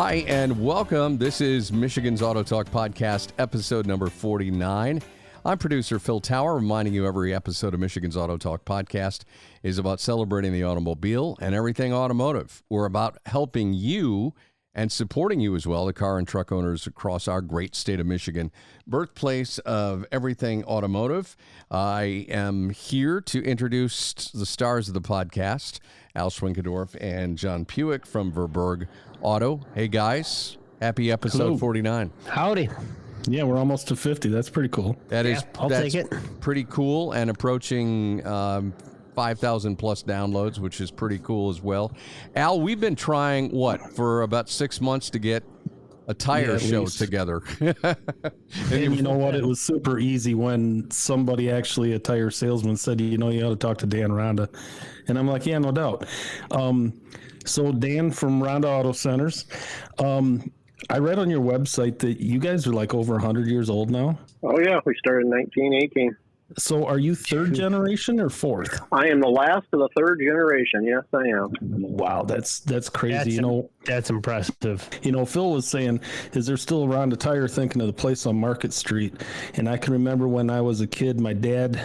Hi, and welcome. This is Michigan's AutoTalk podcast, episode number 49. I'm producer Phil Tower, reminding you every episode of Michigan's AutoTalk podcast is about celebrating the automobile and everything automotive. We're about helping you and supporting you as well, the car and truck owners across our great state of Michigan, birthplace of everything automotive. I am here to introduce the stars of the podcast, Al Schwinkendorf and John Puhek from Verburg Auto. Hey, guys. Happy episode Hello. 49. Howdy. Yeah, we're almost to 50. That's pretty cool. That's take it. Pretty cool, and approaching 5,000 plus downloads, which is pretty cool as well. Al, we've been trying, for about 6 months to get a tire show together. And you know what? It was super easy when somebody, actually a tire salesman, said, you ought to talk to Dan Ronda. And I'm like, yeah, no doubt. So Dan from Ronda Auto Centers, I read on your website that you guys are like over 100 years old now. Oh, yeah. We started in 1918. So are you third generation or fourth? I am the last of the third generation. Yes, I am. Wow, that's crazy. That's impressive. Phil was saying, is there still a Ronda Tire, thinking of the place on Market Street? And I can remember when I was a kid, my dad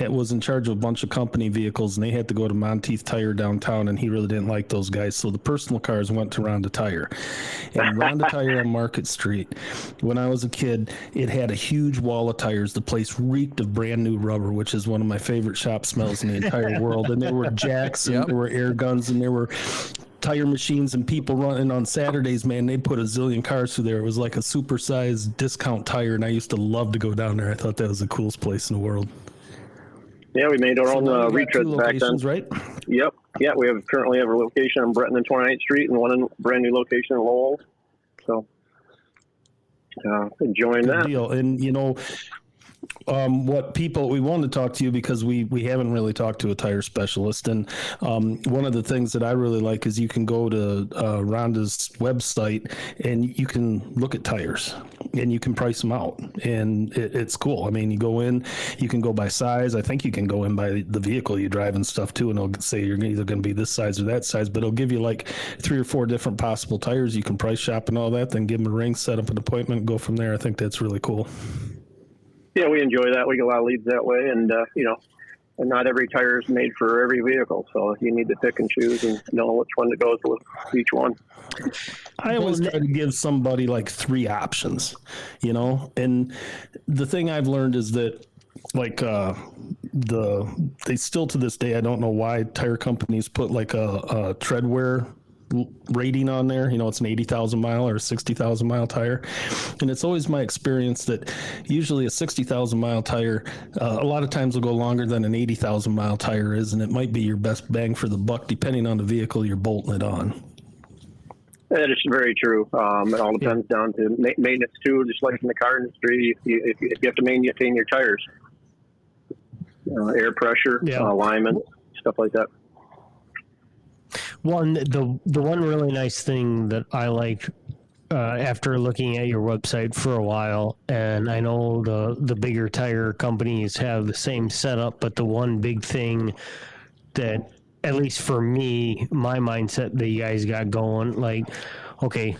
was in charge of a bunch of company vehicles, and they had to go to Monteith Tire downtown, and he really didn't like those guys. So the personal cars went to Ronda Tire. And Ronda Tire on Market Street, when I was a kid, it had a huge wall of tires. The place reeked of brand new rubber, which is one of my favorite shop smells in the entire world. And there were jacks, and there were air guns, and there were tire machines and people running on Saturdays. Man, they put a zillion cars through there. It was like a supersized discount tire, and I used to love to go down there. I thought that was the coolest place in the world. Yeah, we made our own retreads back then. Right? Yep. Yeah, we currently have a location on Breton and 29th Street and one brand new location in Lowell. So, enjoying Good that. deal. And, we wanted to talk to you because we haven't really talked to a tire specialist. And one of the things that I really like is you can go to Ronda's website and you can look at tires and you can price them out. And it's cool. I mean, you go in, you can go by size. I think you can go in by the vehicle you drive and stuff too. And it'll say you're either going to be this size or that size, but it'll give you like 3 or 4 different possible tires. You can price shop and all that, then give them a ring, set up an appointment, and go from there. I think that's really cool. Yeah, we enjoy that. We get a lot of leads that way. And, and not every tire is made for every vehicle. So you need to pick and choose and know which one that goes with each one. I always try to give somebody like 3 options, and the thing I've learned is that like they still to this day, I don't know why tire companies put like a tread wear rating on there. It's an 80,000 mile or a 60,000 mile tire. And it's always my experience that usually a 60,000 mile tire, a lot of times will go longer than an 80,000 mile tire is. And it might be your best bang for the buck, depending on the vehicle you're bolting it on. That is very true. It all depends down to maintenance too, just like in the car industry. If you have to maintain your tires, air pressure, alignment, stuff like that. The one really nice thing that I liked after looking at your website for a while, and I know the bigger tire companies have the same setup, but the one big thing that, at least for me, my mindset that you guys got going, like, okay,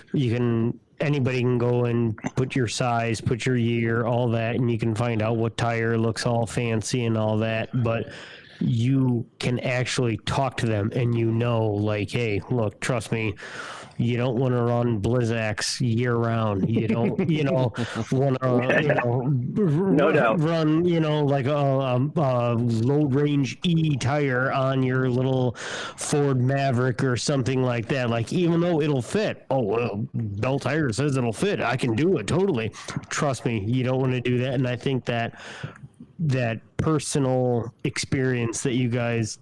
anybody can go and put your size, put your year, all that, and you can find out what tire looks all fancy and all that, but you can actually talk to them and like, hey, look, trust me, you don't want to run Blizzaks year round. You don't, want to, no doubt, run, like a load range E tire on your little Ford Maverick or something like that. Like, even though it'll fit, Bell Tire says it'll fit, I can do it totally. Trust me, you don't want to do that. And I think that personal experience that you guys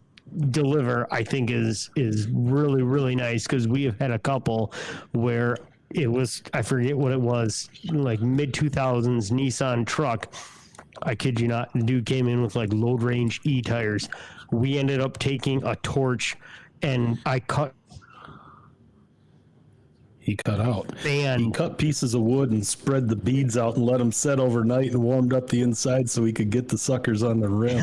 deliver, I think is really, really nice, because we have had a couple where it was, I forget what it was, like mid-2000s Nissan truck. I kid you not, the dude came in with like load range E tires. We ended up taking a torch and I cut he cut out. Man. He cut pieces of wood and spread the beads out and let them set overnight and warmed up the inside so he could get the suckers on the rim.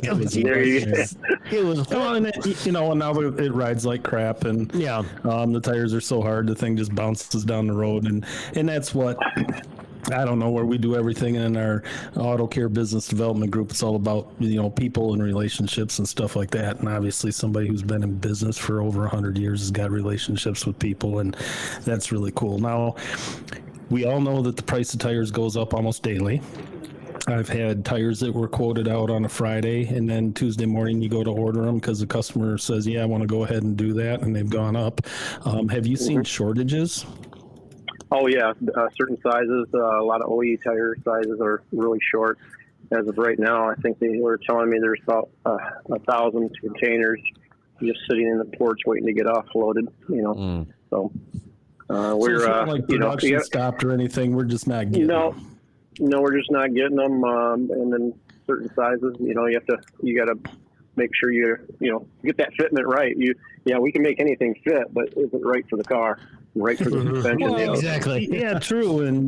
It was Well, and it, and now it rides like crap, and Yeah. the tires are so hard, the thing just bounces down the road, and that's what. I don't know, where we do everything in our auto care business development group. It's all about, people and relationships and stuff like that. And obviously somebody who's been in business for over 100 years has got relationships with people, and that's really cool. Now, we all know that the price of tires goes up almost daily. I've had tires that were quoted out on a Friday, and then Tuesday morning you go to order them because the customer says, yeah, I want to go ahead and do that, and they've gone up. Have you seen shortages? Oh yeah, certain sizes, a lot of OE tire sizes are really short. As of right now, I think they were telling me there's about 1,000 containers just sitting in the porch waiting to get offloaded. So we're it's not like production stopped or anything. We're just not getting them. No, we're just not getting them. And then certain sizes, you got to make sure you get that fitment right. We can make anything fit, but is it right for the car? Right for the suspension. Well, exactly. Yeah, true. And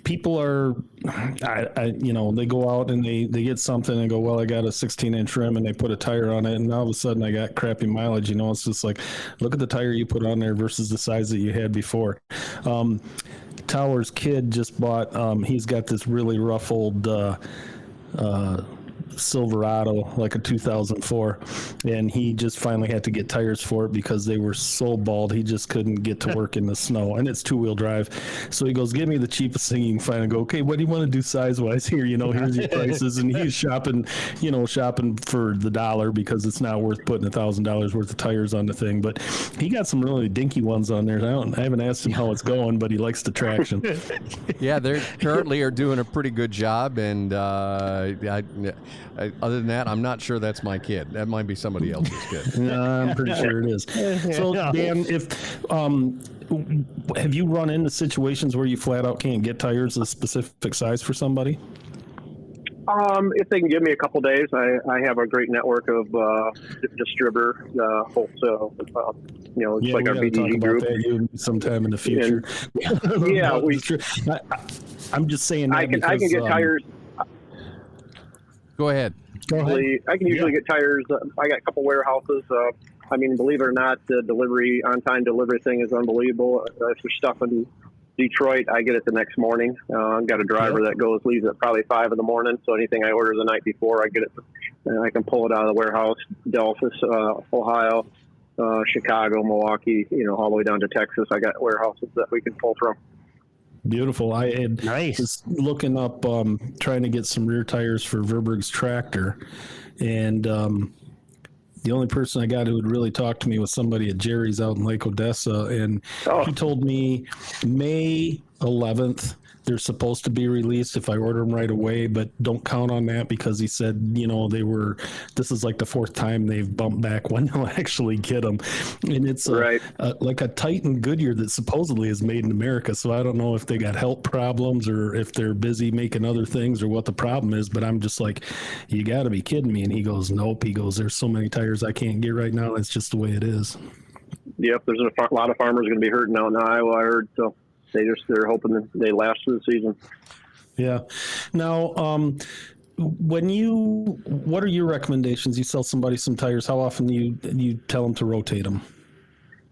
people are, they go out and they get something and go, well, I got a 16-inch rim, and they put a tire on it, and all of a sudden I got crappy mileage. It's just like, look at the tire you put on there versus the size that you had before. Tower's kid just bought. He's got this really rough old Silverado, like a 2004, and he just finally had to get tires for it because they were so bald he just couldn't get to work in the snow, and it's 2-wheel drive. So he goes, give me the cheapest thing you can find, and go, okay, what do you want to do size wise here? Here's your prices. And he's shopping for the dollar because it's not worth putting $1,000 worth of tires on the thing. But he got some really dinky ones on there. I haven't asked him how it's going, but he likes the traction. Yeah, they currently are doing a pretty good job, and other than that, I'm not sure that's my kid. That might be somebody else's kid. No, I'm pretty sure it is. So, Dan, have you run into situations where you flat out can't get tires a specific size for somebody? If they can give me a couple days, I have a great network of distributor, wholesale. It's like our BDG group. Sometime in the future. I'm just saying. I can get tires. Go ahead. I can usually get tires. I got a couple warehouses. Believe it or not, the on-time delivery thing is unbelievable. If there's stuff in Detroit, I get it the next morning. I've got a driver that leaves at probably 5 in the morning. So anything I order the night before, I get it. I can pull it out of the warehouse. Delphus, Ohio, Chicago, Milwaukee, all the way down to Texas. I got warehouses that we can pull from. Beautiful. I Nice. was looking up, trying to get some rear tires for Verburg's tractor, and the only person I got who would really talk to me was somebody at Jerry's out in Lake Odessa, and he told me May 11th they're supposed to be released if I order them right away, but don't count on that because he said, this is like the 4th time they've bumped back when they'll actually get them. And it's like a Titan Goodyear that supposedly is made in America. So I don't know if they got health problems or if they're busy making other things or what the problem is, but I'm just like, you got to be kidding me. And he goes, nope. He goes, there's so many tires I can't get right now. That's just the way it is. Yep. There's a lot of farmers going to be hurting out in Iowa, I heard. So they're hoping that they last through the season. Yeah. Now, what are your recommendations? You sell somebody some tires. How often do you tell them to rotate them?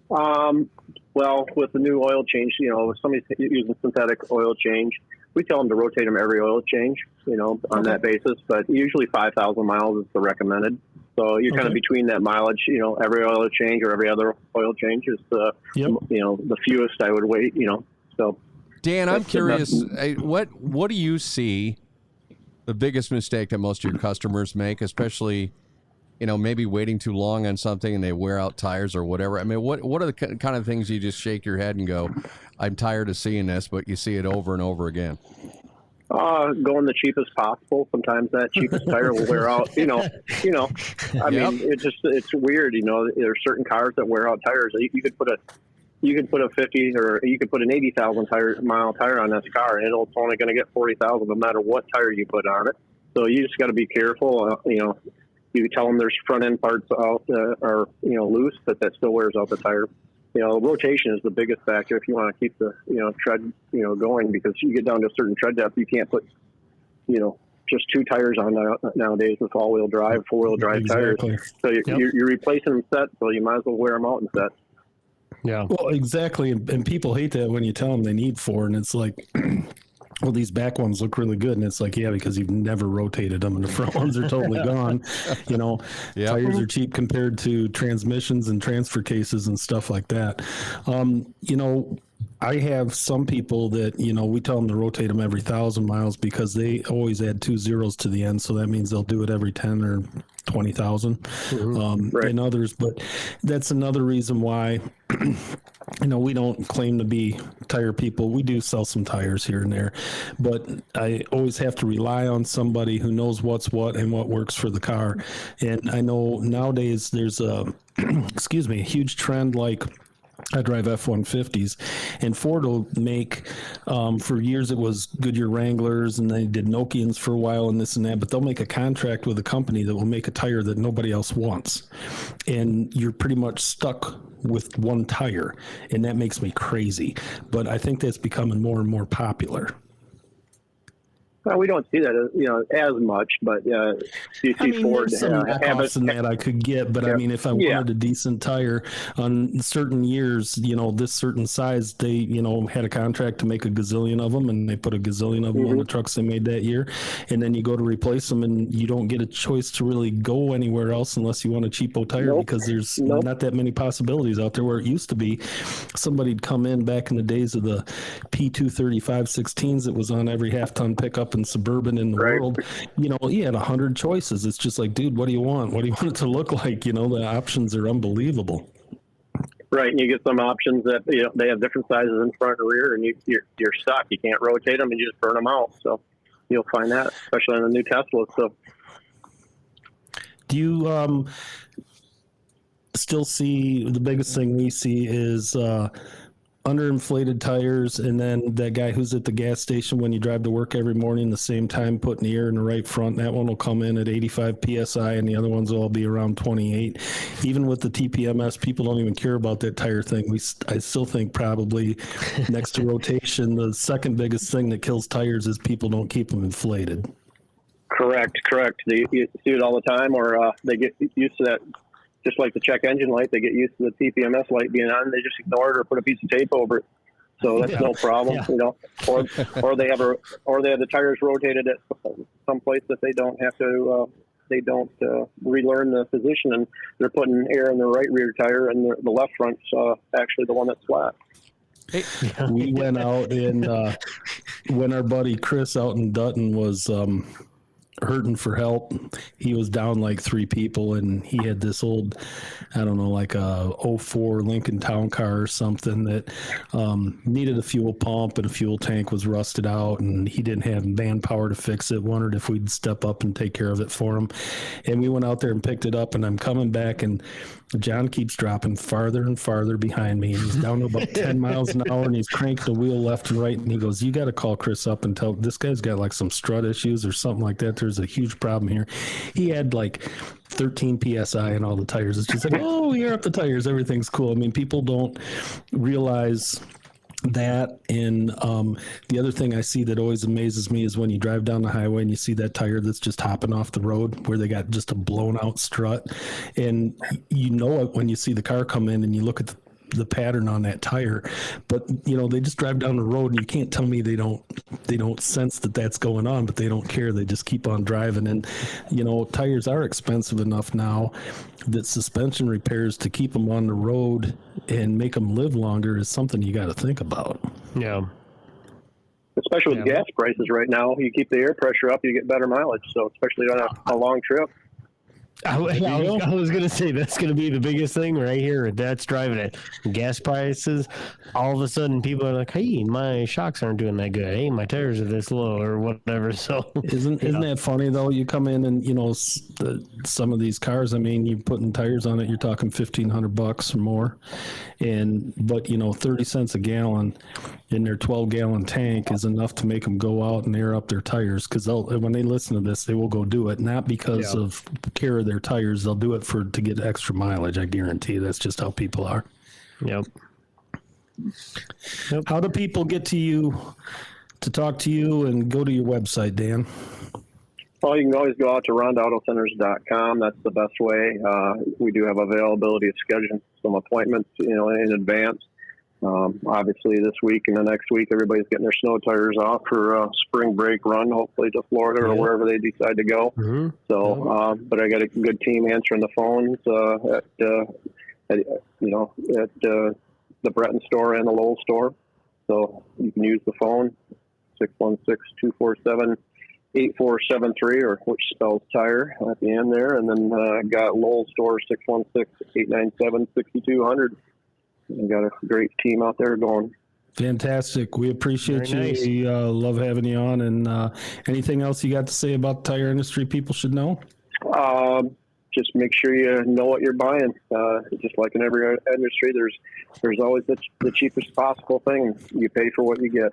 Well, with the new oil change, if somebody's using synthetic oil change, we tell them to rotate them every oil change, on that basis. But usually 5,000 miles is the recommended. So you're kind of between that mileage, every oil change or every other oil change is the fewest I would wait, So, Dan, I'm curious, what do you see the biggest mistake that most of your customers make, especially, maybe waiting too long on something and they wear out tires or whatever? What are the kind of things you just shake your head and go, I'm tired of seeing this, but you see it over and over again? Going the cheapest possible. Sometimes that cheapest tire will wear out. I mean, it's weird. There are certain cars that wear out tires. You could put a 50 or you could put an 80,000 mile tire on this car, and it's only going to get 40,000 no matter what tire you put on it. So you just got to be careful. You tell them there's front end parts out are loose, but that still wears out the tire. rotation is the biggest factor if you want to keep the, tread, going, because you get down to a certain tread depth, you can't put, just 2 tires on nowadays with all-wheel drive, 4-wheel drive tires. So you're replacing them set, so you might as well wear them out and set. Yeah. Well, exactly. And people hate that when you tell them they need 4, and it's like, well, these back ones look really good. And it's like, yeah, because you've never rotated them, and the front ones are totally gone. Tires are cheap compared to transmissions and transfer cases and stuff like that. I have some people that, we tell them to rotate them every 1,000 miles because they always add 2 zeros to the end. So that means they'll do it every 10 or 20,000 and others. But that's another reason why, we don't claim to be tire people. We do sell some tires here and there, but I always have to rely on somebody who knows what's what and what works for the car. And I know nowadays there's a huge trend, like I drive F-150s, and Ford will make, for years it was Goodyear Wranglers, and they did Nokians for a while and this and that, but they'll make a contract with a company that will make a tire that nobody else wants. And you're pretty much stuck with one tire, and that makes me crazy. But I think that's becoming more and more popular. Well, we don't see that, as much, but you see Ford there's some knockoffs in that I could get, but I mean, if I wanted a decent tire on certain years, this certain size, they, had a contract to make a gazillion of them, and they put a gazillion of them on the trucks they made that year, and then you go to replace them, and you don't get a choice to really go anywhere else unless you want a cheapo tire, because there's not that many possibilities out there. Where it used to be, somebody'd come in back in the days of the P235 16s that was on every half-ton pickup and Suburban in the world, he had 100 choices. It's just like, dude, what do you want? What do you want it to look like? The options are unbelievable. Right, and you get some options that they have different sizes in front and rear, and you're stuck. You can't rotate them, and you just burn them out. So you'll find that, especially on the new Tesla. So, do you still see the biggest thing we see is underinflated tires, and then that guy who's at the gas station when you drive to work every morning the same time putting the air in the right front, that one will come in at 85 psi and the other ones will all be around 28. Even with the TPMS, people don't even care about that tire thing. I still think probably next to rotation, the second biggest thing that kills tires is people don't keep them inflated. Correct. You see it all the time, or they get used to that. Just like the check engine light, they get used to the TPMS light being on. They just ignore it or put a piece of tape over it. So that's no problem, Or they have the tires rotated at some place that they don't have to. They don't relearn the position, and they're putting air in the right rear tire, and the left front's actually the one that's flat. We went out and when our buddy Chris out in Dutton was hurting for help, he was down like 3 people, and he had this old, I don't know, like a 04 Lincoln Town Car or something that needed a fuel pump, and a fuel tank was rusted out, and he didn't have manpower to fix it. Wondered if we'd step up and take care of it for him, and we went out there and picked it up. And I'm coming back, and John keeps dropping farther and farther behind me, and he's down to about 10 miles an hour, and he's cranking the wheel left and right, and he goes, "You got to call Chris up and tell, this guy's got like some strut issues or something like that. There's a huge problem here." He had like 13 psi and all the tires. It's just like, oh, you're up the tires, everything's cool. I mean, people don't realize that. And the other thing I see that always amazes me is when you drive down the highway and you see that tire that's just hopping off the road, where they got just a blown out strut, and you know it when you see the car come in and you look at the pattern on that tire. But they just drive down the road, and you can't tell me they don't sense that that's going on, but they don't care. They just keep on driving. And tires are expensive enough now that suspension repairs to keep them on the road and make them live longer is something you got to think about. Yeah. Especially with gas prices right now, you keep the air pressure up, you get better mileage. So especially on a long trip. I was going to say that's going to be the biggest thing right here. That's driving it. Gas prices. All of a sudden, people are like, "Hey, my shocks aren't doing that good. Hey, my tires are this low," or whatever. So isn't that funny though? You come in and some of these cars. I mean, you're putting tires on it. You're talking $1,500 or more, but 30 cents a gallon in their 12-gallon tank is enough to make them go out and air up their tires. Because when they listen to this, they will go do it, not because of care of their tires. They'll do it to get extra mileage. I guarantee that's just how people are. Yep. How do people get to you to talk to you and go to your website, Dan? Well, you can always go out to RondaAutoCenters.com. That's the best way. We do have availability of scheduling some appointments, in advance. Obviously, this week and the next week, everybody's getting their snow tires off for a spring break run, hopefully to Florida or wherever they decide to go. Mm-hmm. So, but I got a good team answering the phones at the Breton store and the Lowell store. So you can use the phone, 616-247-8473, or which spells tire at the end there. And then got Lowell store, 616-897-6200. We got a great team out there going. Fantastic. We appreciate Very you. nice. We love having you on. And anything else you got to say about the tire industry people should know? Just make sure you know what you're buying. Just like in every industry, there's always the cheapest possible thing. You pay for what you get.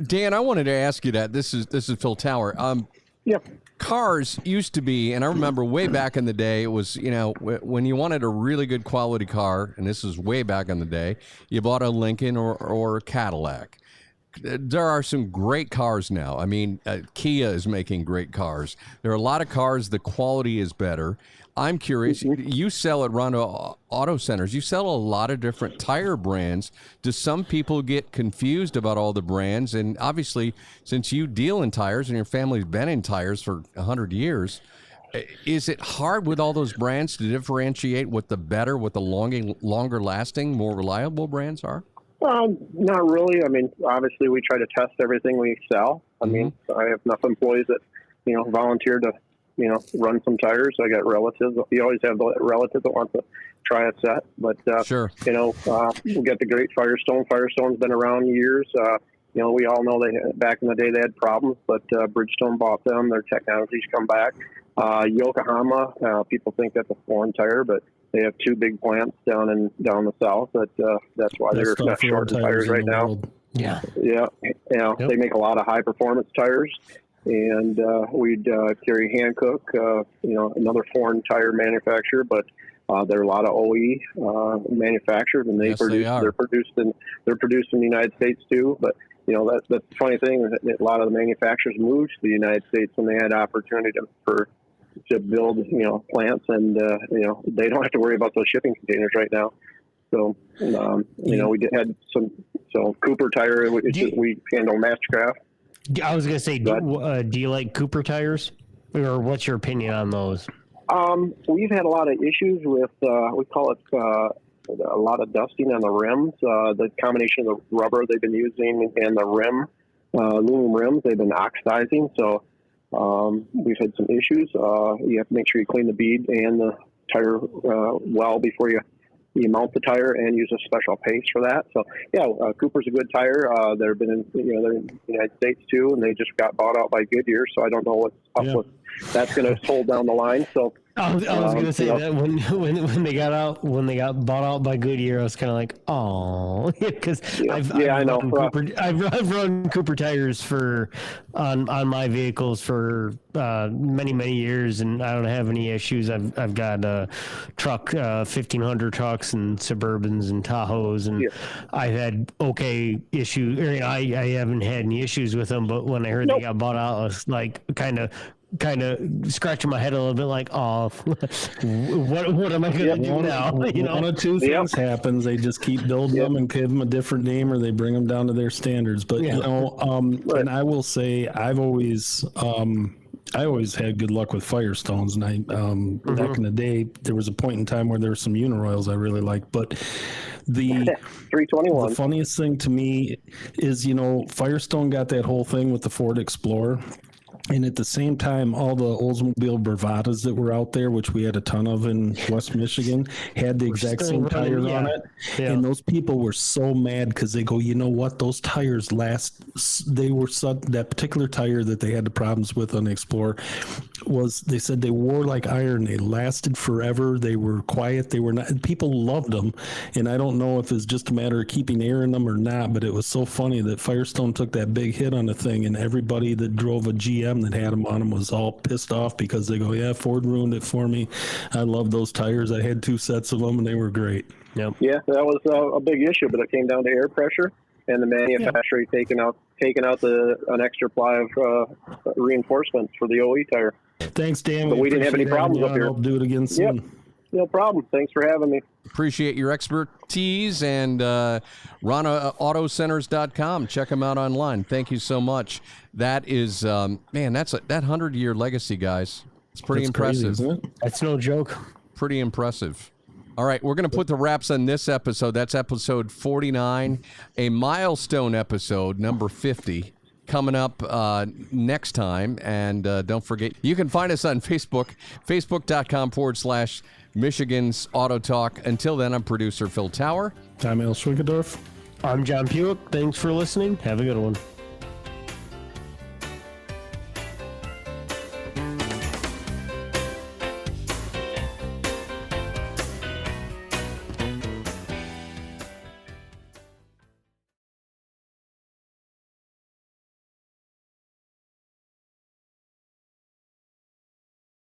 Dan, I wanted to ask you that. This is Phil Tower. Yeah. Cars used to be, and I remember way back in the day, it was, when you wanted a really good quality car, and this is way back in the day, you bought a Lincoln or a Cadillac. There are some great cars now. I mean, Kia is making great cars. There are a lot of cars, the quality is better. I'm curious, you sell at Ronda Auto Centers, you sell a lot of different tire brands. Do some people get confused about all the brands? And obviously, since you deal in tires and your family's been in tires for 100 years, is it hard with all those brands to differentiate what the longer lasting, more reliable brands are? Not really. I mean, obviously, we try to test everything we sell. I mean, I have enough employees that, volunteer to, run some tires. I got relatives. You always have the relative that wants to try a set. But, Sure. we got the great Firestone. Firestone's been around years. We all know back in the day they had problems, but Bridgestone bought them. Their technology's come back. Yokohama, people think that's a foreign tire, but they have two big plants down the south. That's why they're not short of tires right now. Yeah. Yeah. They make a lot of high performance tires. And we'd carry Hankook, another foreign tire manufacturer, but there are a lot of OE manufacturers, and they're produced in the United States too. But that's the funny thing, that a lot of the manufacturers moved to the United States when they had opportunity to build plants, and they don't have to worry about those shipping containers right now. So we had some Cooper tire, we handle Mastercraft. I was going to say, do you like Cooper tires, or what's your opinion on those? We've had a lot of issues with, we call it a lot of dusting on the rims. The combination of the rubber they've been using and the rim, aluminum rims, they've been oxidizing. So we've had some issues. You have to make sure you clean the bead and the tire well before you mount the tire, and use a special paste for that. So, Cooper's a good tire. They've been in, they're in the United States too, and they just got bought out by Goodyear. So I don't know what's up with that's going to hold down the line. So I was going to say that when they got bought out by Goodyear, I was kind of like, oh, because I know I've run Cooper tires on my vehicles for many years, and I don't have any issues. I've got a truck, 1,500 trucks and Suburbans and Tahoes, and I've had okay issues. I haven't had any issues with them, but when I heard they got bought out, I was like kind of scratching my head a little bit, like, oh, what am I going to do now? One of two things happens. They just keep building them and give them a different name, or they bring them down to their standards. But and I will say, I've always had good luck with Firestones, and I back in the day, there was a point in time where there were some Uniroyals I really liked, but the 321. The funniest thing to me is, Firestone got that whole thing with the Ford Explorer. And at the same time, all the Oldsmobile Bravadas that were out there, which we had a ton of in West Michigan, had the exact same tire on it. Yeah. And those people were so mad because they go, you know what? Those tires last. That particular tire that they had the problems with on the Explorer they said they wore like iron. They lasted forever. They were quiet. They were not. People loved them. And I don't know if it's just a matter of keeping air in them or not, but it was so funny that Firestone took that big hit on the thing, and everybody that drove a GM that had them on them was all pissed off because they go, Ford ruined it for me. I love those tires. I had 2 sets of them, and they were great. Yep. Yeah, that was a big issue, but it came down to air pressure and the manufacturer taking out an extra ply of reinforcement for the OE tire. Thanks, Dan. But we didn't have any problems up here. I'll do it again soon. Yep. No problem. Thanks for having me. Appreciate your expertise, and RondaAutoCenters.com. Check them out online. Thank you so much. That is, that 100-year legacy, guys. It's pretty impressive. Crazy, isn't it? That's no joke. Pretty impressive. All right, we're going to put the wraps on this episode. That's episode 49, a milestone episode, number 50. Coming up next time. And don't forget, you can find us on Facebook, facebook.com/Michigan's Auto Talk. Until then, I'm producer Phil Tower. I'm Al Schwinkendorf. I'm John Puhek. Thanks for listening. Have a good one.